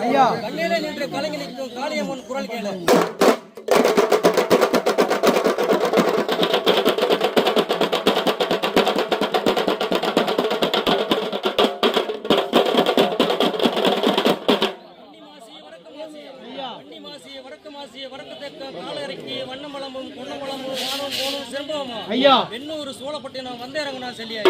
ஐயா கண்ணிலே நின்று கலங்கி நிற்கும் காளியம்மன் குரல் கேளு. வெண்ணூர் சோழப்பட்டினம் வந்தேறங்கண்ணா செல்லியா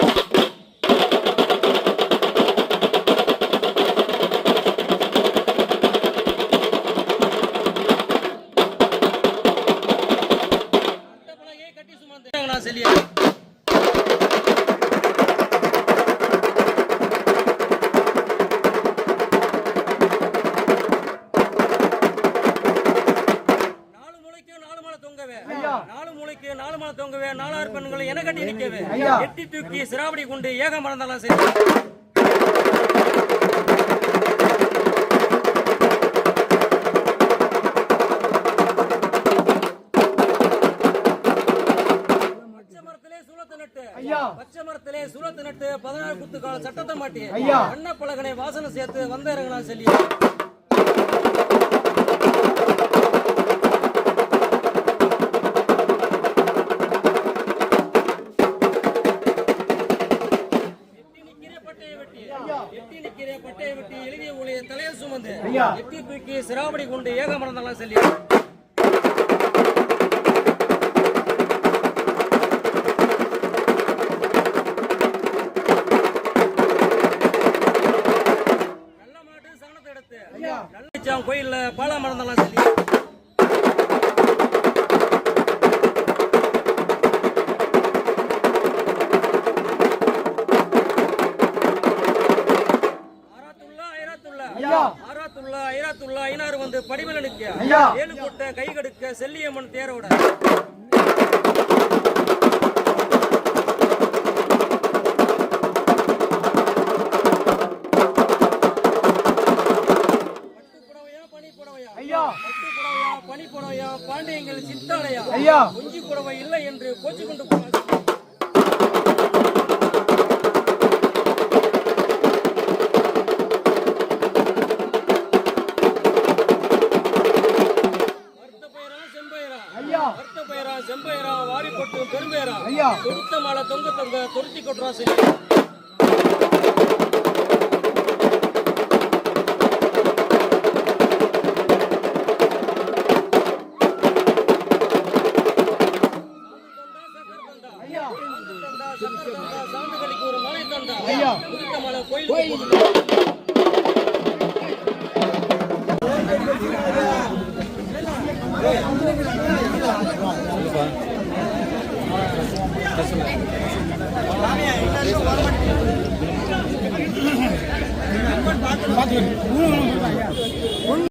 கட்டி சுமந்தேறங்கண்ணா செல்லியா தொங்கவே நாலாறு பெண்களை என கட்டி நிற்கவே எட்டி தூக்கி சிராவடி கொண்டு ஏக மறந்தாலும் சரி. பச்சை மரத்திலே சூளத்து நட்டு 16 குத்துக்கால சட்டத்தை மாட்டி அன்னப்பலகனை வாசனை சேர்த்து வந்த இறங்கினா சொல்லி. பட்டையை வெட்டி எழுதிய ஊழிய தலையை சுமந்து எட்டி தூக்கி சிராவடி கொண்டு ஏக மறந்தாலும் சொல்லி. நல்ல மாட்டு சகனத்தை எடுத்து நல்ல கோயில்ல பாலா மறந்தாலும் சொல்லி. ஐநாறு வந்து படிமல நிற்க ஏழு கொட்ட கை கடுக்க செல்லியம்மன் தேரோட பனி புடவையா பாண்டியங்கள் சித்தாலையா குஞ்சி புடவை இல்லை என்று கோச்சு கொண்டு போனார். செம்பயரா வாரி கொட்டு பெரும்பேரா கொடுத்த மாலை தொங்க தொங்க தொருத்தி கொட்டுறா சரி. சாமிகளுக்கு ஒரு மலை தந்தா கொடுத்த மாலை கோயில் Hey!